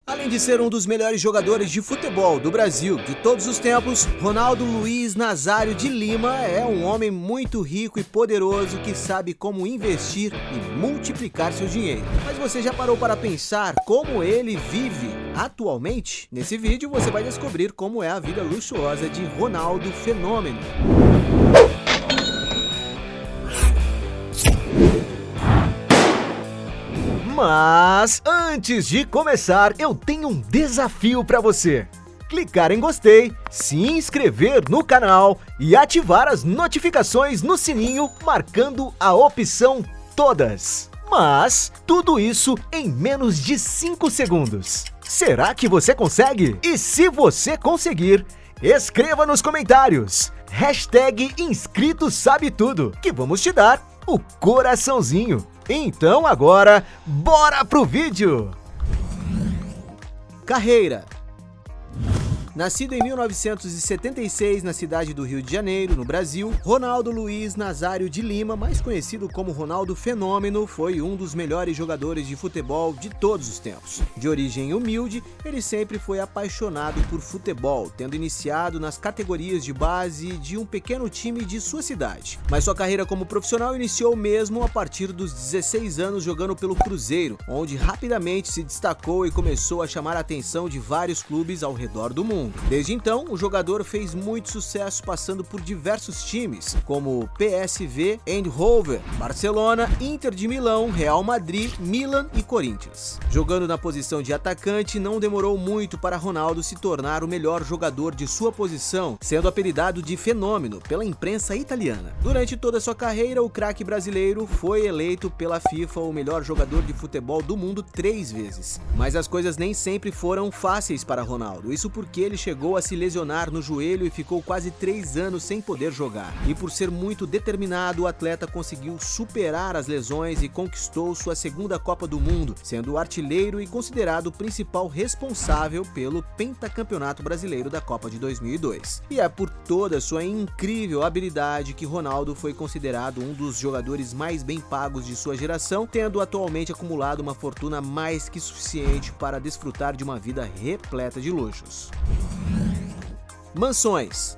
Além de ser um dos melhores jogadores de futebol do Brasil de todos os tempos, Ronaldo Luiz Nazário de Lima é um homem muito rico e poderoso que sabe como investir e multiplicar seu dinheiro. Mas você já parou para pensar como ele vive atualmente? Nesse vídeo você vai descobrir como é a vida luxuosa de Ronaldo Fenômeno. Mas antes de começar, eu tenho um desafio para você. Clicar em gostei, se inscrever no canal e ativar as notificações no sininho, marcando a opção todas. Mas tudo isso em menos de 5 segundos. Será que você consegue? E se você conseguir, escreva nos comentários. #InscritoSabeTudo, que vamos te dar o coraçãozinho. Então agora, bora pro vídeo! Carreira. Nascido em 1976 na cidade do Rio de Janeiro, no Brasil, Ronaldo Luiz Nazário de Lima, mais conhecido como Ronaldo Fenômeno, foi um dos melhores jogadores de futebol de todos os tempos. De origem humilde, ele sempre foi apaixonado por futebol, tendo iniciado nas categorias de base de um pequeno time de sua cidade. Mas sua carreira como profissional iniciou mesmo a partir dos 16 anos jogando pelo Cruzeiro, onde rapidamente se destacou e começou a chamar a atenção de vários clubes ao redor do mundo. Desde então, o jogador fez muito sucesso passando por diversos times, como PSV Eindhoven, Barcelona, Inter de Milão, Real Madrid, Milan e Corinthians. Jogando na posição de atacante, não demorou muito para Ronaldo se tornar o melhor jogador de sua posição, sendo apelidado de Fenômeno pela imprensa italiana. Durante toda sua carreira, o craque brasileiro foi eleito pela FIFA o melhor jogador de futebol do mundo 3 vezes. Mas as coisas nem sempre foram fáceis para Ronaldo, isso porque ele chegou a se lesionar no joelho e ficou quase 3 anos sem poder jogar. E por ser muito determinado, o atleta conseguiu superar as lesões e conquistou sua segunda Copa do Mundo, sendo artilheiro e considerado o principal responsável pelo pentacampeonato brasileiro da Copa de 2002. E é por toda sua incrível habilidade que Ronaldo foi considerado um dos jogadores mais bem pagos de sua geração, tendo atualmente acumulado uma fortuna mais que suficiente para desfrutar de uma vida repleta de luxos. Mansões.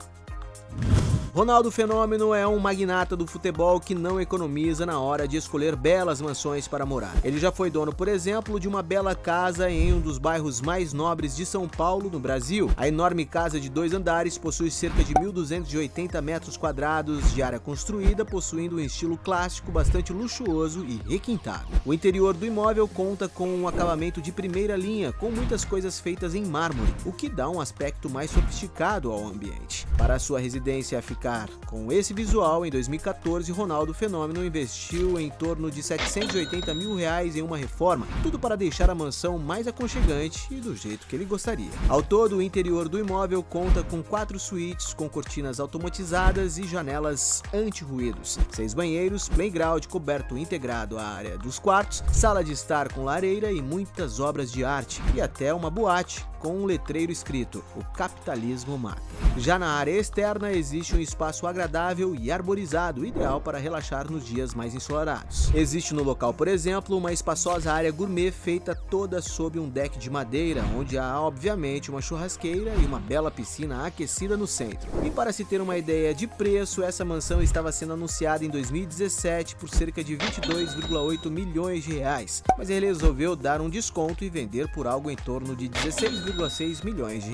Ronaldo Fenômeno é um magnata do futebol que não economiza na hora de escolher belas mansões para morar. Ele já foi dono, por exemplo, de uma bela casa em um dos bairros mais nobres de São Paulo, no Brasil. A enorme casa de 2 andares possui cerca de 1.280 metros quadrados de área construída, possuindo um estilo clássico bastante luxuoso e requintado. O interior do imóvel conta com um acabamento de primeira linha, com muitas coisas feitas em mármore, o que dá um aspecto mais sofisticado ao ambiente. Para sua residência ficar com esse visual, em 2014, Ronaldo Fenômeno investiu em torno de R$780 mil em uma reforma, tudo para deixar a mansão mais aconchegante e do jeito que ele gostaria. Ao todo, o interior do imóvel conta com 4 suítes com cortinas automatizadas e janelas anti-ruídos, 6 banheiros, playground coberto integrado à área dos quartos, sala de estar com lareira e muitas obras de arte, e até uma boate com um letreiro escrito: "O capitalismo mata". Já na área externa existe um espaço agradável e arborizado, ideal para relaxar nos dias mais ensolarados. Existe no local, por exemplo, uma espaçosa área gourmet feita toda sob um deck de madeira, onde há obviamente uma churrasqueira e uma bela piscina aquecida no centro. E para se ter uma ideia de preço, essa mansão estava sendo anunciada em 2017 por cerca de R$22,8 milhões, mas ele resolveu dar um desconto e vender por algo em torno de R$16,6 milhões.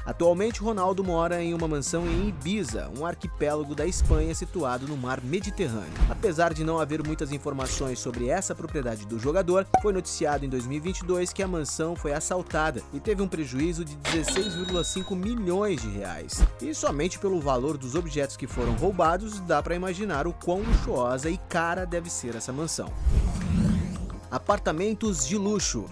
Atualmente, Ronaldo mora em uma mansão em Ibiza, um arquipélago da Espanha situado no mar Mediterrâneo. Apesar de não haver muitas informações sobre essa propriedade do jogador, foi noticiado em 2022 que a mansão foi assaltada e teve um prejuízo de R$16,5 milhões. E somente pelo valor dos objetos que foram roubados, dá para imaginar o quão luxuosa e cara deve ser essa mansão. Apartamentos de luxo.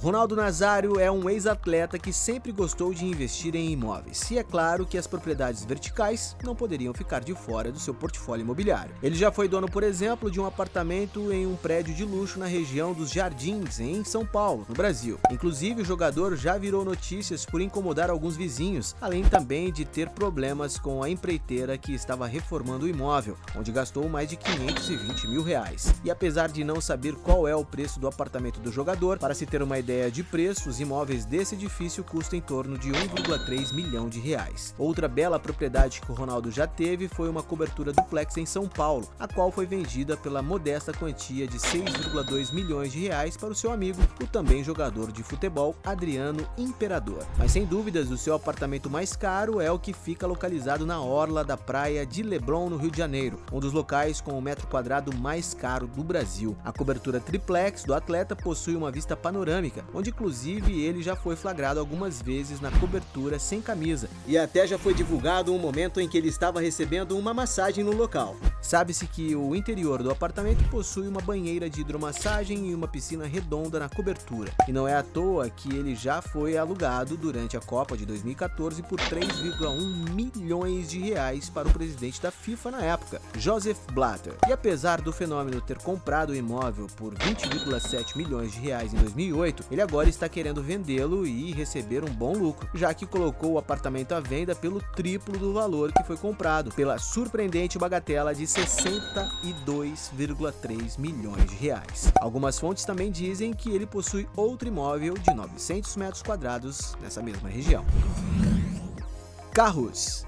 Ronaldo Nazário é um ex-atleta que sempre gostou de investir em imóveis, e é claro que as propriedades verticais não poderiam ficar de fora do seu portfólio imobiliário. Ele já foi dono, por exemplo, de um apartamento em um prédio de luxo na região dos Jardins, em São Paulo, no Brasil. Inclusive, o jogador já virou notícias por incomodar alguns vizinhos, além também de ter problemas com a empreiteira que estava reformando o imóvel, onde gastou mais de R$520 mil. E apesar de não saber qual é o preço do apartamento do jogador, para se ter uma ideia ideia de preço, os imóveis desse edifício custam em torno de 1,3 milhão de reais. Outra bela propriedade que o Ronaldo já teve foi uma cobertura duplex em São Paulo, a qual foi vendida pela modesta quantia de 6,2 milhões de reais para o seu amigo, o também jogador de futebol Adriano Imperador. Mas sem dúvidas, o seu apartamento mais caro é o que fica localizado na orla da praia de Leblon, no Rio de Janeiro, um dos locais com o metro quadrado mais caro do Brasil. A cobertura triplex do atleta possui uma vista panorâmica, onde inclusive ele já foi flagrado algumas vezes na cobertura sem camisa, e até já foi divulgado um momento em que ele estava recebendo uma massagem no local. Sabe-se que o interior do apartamento possui uma banheira de hidromassagem e uma piscina redonda na cobertura, e não é à toa que ele já foi alugado durante a Copa de 2014 por 3,1 milhões de reais para o presidente da FIFA na época, Joseph Blatter. E apesar do fenômeno ter comprado o imóvel por 20,7 milhões de reais em 2008, ele agora está querendo vendê-lo e receber um bom lucro, já que colocou o apartamento à venda pelo triplo do valor que foi comprado, pela surpreendente bagatela de 62,3 milhões de reais. Algumas fontes também dizem que ele possui outro imóvel de 900 metros quadrados nessa mesma região. Carros.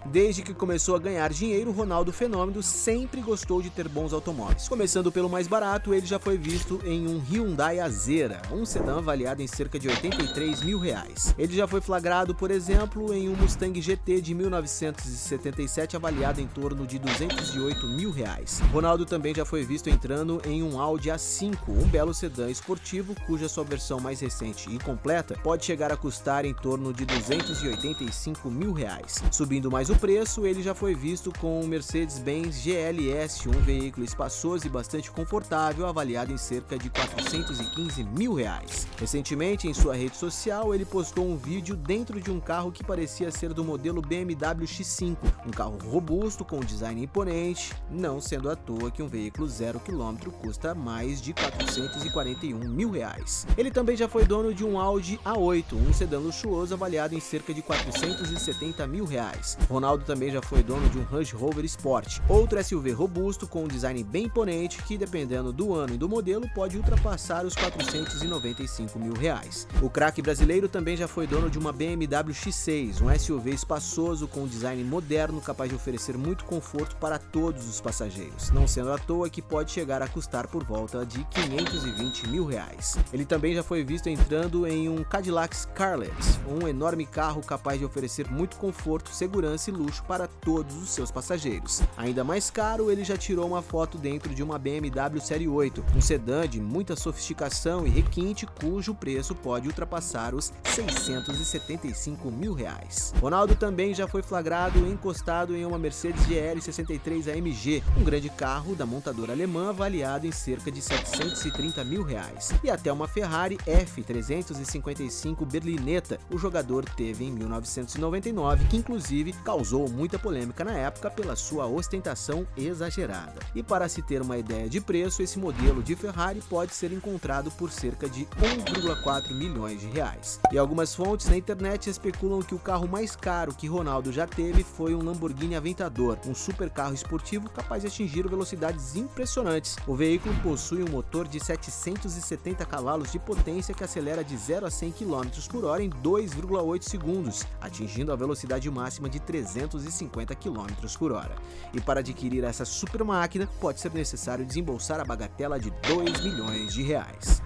Desde que começou a ganhar dinheiro, Ronaldo Fenômeno sempre gostou de ter bons automóveis. Começando pelo mais barato, ele já foi visto em um Hyundai Azera, um sedã avaliado em cerca de 83 mil reais. Ele já foi flagrado, por exemplo, em um Mustang GT de 1977 avaliado em torno de 208 mil reais. Ronaldo também já foi visto entrando em um Audi A5, um belo sedã esportivo cuja sua versão mais recente e completa pode chegar a custar em torno de 285 mil reais. Subindo mais o preço, ele já foi visto com o Mercedes-Benz GLS, um veículo espaçoso e bastante confortável, avaliado em cerca de 415 mil reais. Recentemente, em sua rede social, ele postou um vídeo dentro de um carro que parecia ser do modelo BMW X5, um carro robusto com um design imponente, não sendo à toa que um veículo 0 km custa mais de 441 mil reais. Ele também já foi dono de um Audi A8, um sedã luxuoso avaliado em cerca de 470 mil reais. Ronaldo também já foi dono de um Range Rover Sport, outro SUV robusto com um design bem imponente que, dependendo do ano e do modelo, pode ultrapassar os 495 mil reais. O craque brasileiro também já foi dono de uma BMW X6, um SUV espaçoso com um design moderno capaz de oferecer muito conforto para todos os passageiros, não sendo à toa que pode chegar a custar por volta de 520 mil reais. Ele também já foi visto entrando em um Cadillac Scarlett, um enorme carro capaz de oferecer muito conforto, segurança e luxo para todos os seus passageiros. Ainda mais caro, ele já tirou uma foto dentro de uma BMW Série 8, um sedã de muita sofisticação e requinte cujo preço pode ultrapassar os 675 mil reais. Ronaldo também já foi flagrado encostado em uma Mercedes GL 63 AMG, um grande carro da montadora alemã avaliado em cerca de 730 mil reais, e até uma Ferrari F355 Berlinetta o jogador teve em 1999, que inclusive causou muita polêmica na época pela sua ostentação exagerada. E para se ter uma ideia de preço, esse modelo de Ferrari pode ser encontrado por cerca de 1,4 milhões de reais. E algumas fontes na internet especulam que o carro mais caro que Ronaldo já teve foi um Lamborghini Aventador, um super carro esportivo capaz de atingir velocidades impressionantes. O veículo possui um motor de 770 cavalos de potência que acelera de 0 a 100 km por hora em 2,8 segundos, atingindo a velocidade máxima de 350 km por hora. E para adquirir essa super máquina, pode ser necessário desembolsar a bagatela de 2 milhões de reais.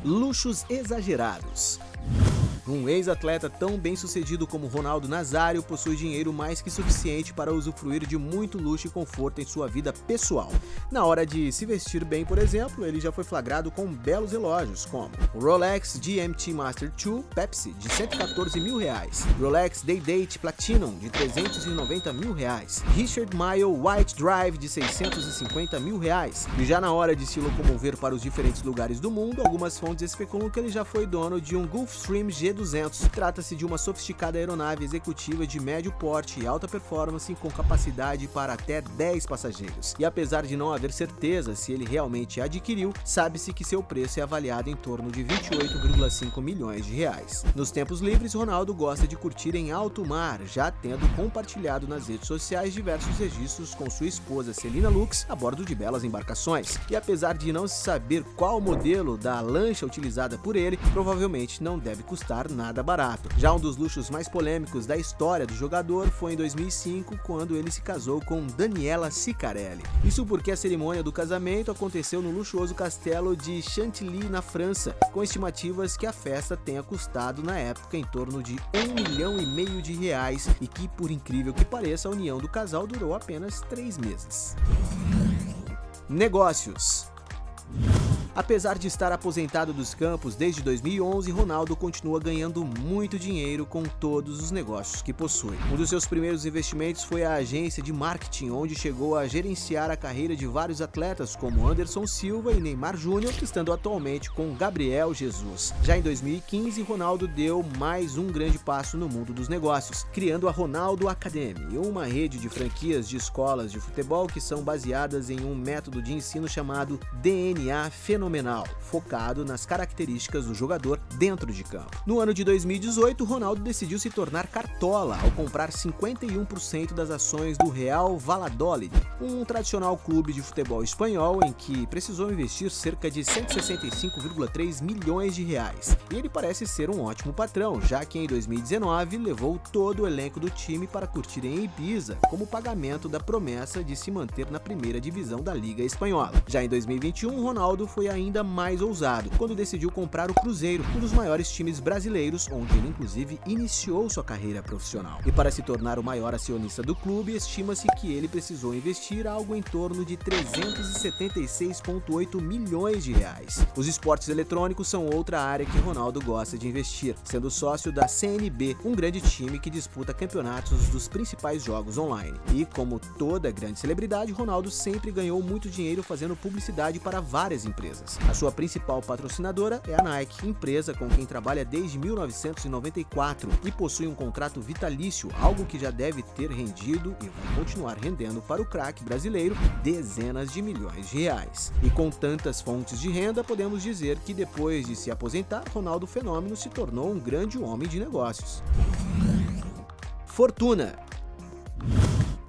Luxos exagerados. Um ex-atleta tão bem sucedido como Ronaldo Nazário possui dinheiro mais que suficiente para usufruir de muito luxo e conforto em sua vida pessoal. Na hora de se vestir bem, por exemplo, ele já foi flagrado com belos relógios, como o Rolex GMT Master 2 Pepsi, de 114 mil reais, Rolex Day-Date Platinum, de 390 mil reais, Richard Mille White Drive, de 650 mil reais. E já na hora de se locomover para os diferentes lugares do mundo, algumas fontes especulam que ele já foi dono de um Gulfstream G C-200. Trata-se de uma sofisticada aeronave executiva de médio porte e alta performance com capacidade para até 10 passageiros. E apesar de não haver certeza se ele realmente a adquiriu, sabe-se que seu preço é avaliado em torno de 28,5 milhões de reais. Nos tempos livres, Ronaldo gosta de curtir em alto mar, já tendo compartilhado nas redes sociais diversos registros com sua esposa Celina Lux a bordo de belas embarcações. E apesar de não se saber qual o modelo da lancha utilizada por ele, provavelmente não deve custar nada barato. Já um dos luxos mais polêmicos da história do jogador foi em 2005, quando ele se casou com Daniela Ciccarelli. Isso porque a cerimônia do casamento aconteceu no luxuoso castelo de Chantilly, na França, com estimativas que a festa tenha custado na época em torno de R$1,5 milhão de reais e que, por incrível que pareça, a união do casal durou apenas 3 meses. Negócios. Apesar de estar aposentado dos campos desde 2011, Ronaldo continua ganhando muito dinheiro com todos os negócios que possui. Um dos seus primeiros investimentos foi a agência de marketing, onde chegou a gerenciar a carreira de vários atletas como Anderson Silva e Neymar Júnior, estando atualmente com Gabriel Jesus. Já em 2015, Ronaldo deu mais um grande passo no mundo dos negócios, criando a Ronaldo Academy, uma rede de franquias de escolas de futebol que são baseadas em um método de ensino chamado DNA Fenomenal, focado nas características do jogador dentro de campo. No ano de 2018, Ronaldo decidiu se tornar cartola ao comprar 51% das ações do Real Valladolid, um tradicional clube de futebol espanhol em que precisou investir cerca de 165,3 milhões de reais. E ele parece ser um ótimo patrão, já que em 2019 levou todo o elenco do time para curtir em Ibiza, como pagamento da promessa de se manter na primeira divisão da Liga Espanhola. Já em 2021, Ronaldo foi ainda mais ousado, quando decidiu comprar o Cruzeiro, um dos maiores times brasileiros, onde ele inclusive iniciou sua carreira profissional. E para se tornar o maior acionista do clube, estima-se que ele precisou investir algo em torno de 376,8 milhões de reais. Os esportes eletrônicos são outra área que Ronaldo gosta de investir, sendo sócio da CNB, um grande time que disputa campeonatos dos principais jogos online. E como toda grande celebridade, Ronaldo sempre ganhou muito dinheiro fazendo publicidade para várias empresas. A sua principal patrocinadora é a Nike, empresa com quem trabalha desde 1994 e possui um contrato vitalício, algo que já deve ter rendido e vai continuar rendendo para o craque brasileiro dezenas de milhões de reais. E com tantas fontes de renda, podemos dizer que depois de se aposentar, Ronaldo Fenômeno se tornou um grande homem de negócios. Fortuna.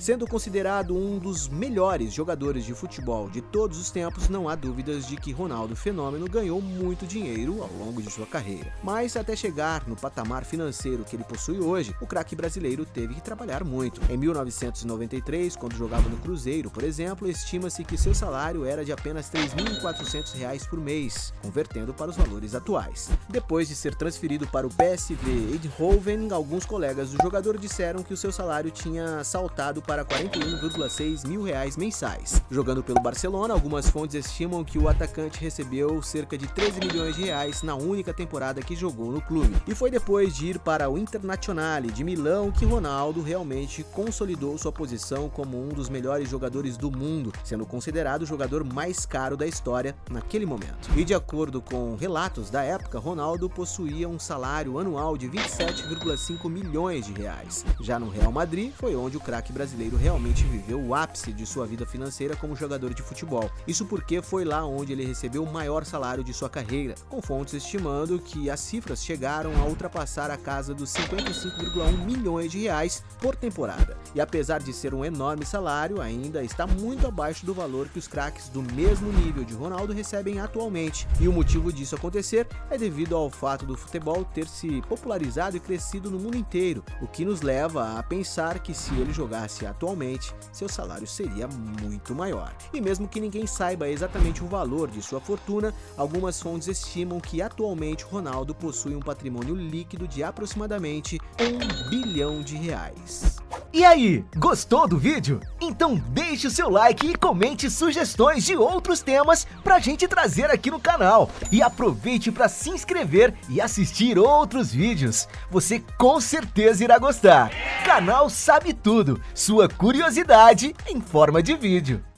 Sendo considerado um dos melhores jogadores de futebol de todos os tempos, não há dúvidas de que Ronaldo Fenômeno ganhou muito dinheiro ao longo de sua carreira. Mas até chegar no patamar financeiro que ele possui hoje, o craque brasileiro teve que trabalhar muito. Em 1993, quando jogava no Cruzeiro, por exemplo, estima-se que seu salário era de apenas R$ 3.400 por mês, convertendo para os valores atuais. Depois de ser transferido para o PSV Eindhoven, alguns colegas do jogador disseram que o seu salário tinha saltado para 41,6 mil reais mensais. Jogando pelo Barcelona, algumas fontes estimam que o atacante recebeu cerca de 13 milhões de reais na única temporada que jogou no clube. E foi depois de ir para o Internazionale de Milão que Ronaldo realmente consolidou sua posição como um dos melhores jogadores do mundo, sendo considerado o jogador mais caro da história naquele momento. E de acordo com relatos da época, Ronaldo possuía um salário anual de 27,5 milhões de reais. Já no Real Madrid, foi onde o craque brasileiro realmente viveu o ápice de sua vida financeira como jogador de futebol. Isso porque foi lá onde ele recebeu o maior salário de sua carreira, com fontes estimando que as cifras chegaram a ultrapassar a casa dos 55,1 milhões de reais por temporada. E apesar de ser um enorme salário, ainda está muito abaixo do valor que os craques do mesmo nível de Ronaldo recebem atualmente. E o motivo disso acontecer é devido ao fato do futebol ter se popularizado e crescido no mundo inteiro, o que nos leva a pensar que se ele jogasse atualmente, seu salário seria muito maior. E mesmo que ninguém saiba exatamente o valor de sua fortuna, algumas fontes estimam que atualmente Ronaldo possui um patrimônio líquido de aproximadamente R$1 bilhão. E aí, gostou do vídeo? Então deixe o seu like e comente sugestões de outros temas pra gente trazer aqui no canal. E aproveite para se inscrever e assistir outros vídeos. Você com certeza irá gostar. Canal Sabe Tudo, sua curiosidade em forma de vídeo.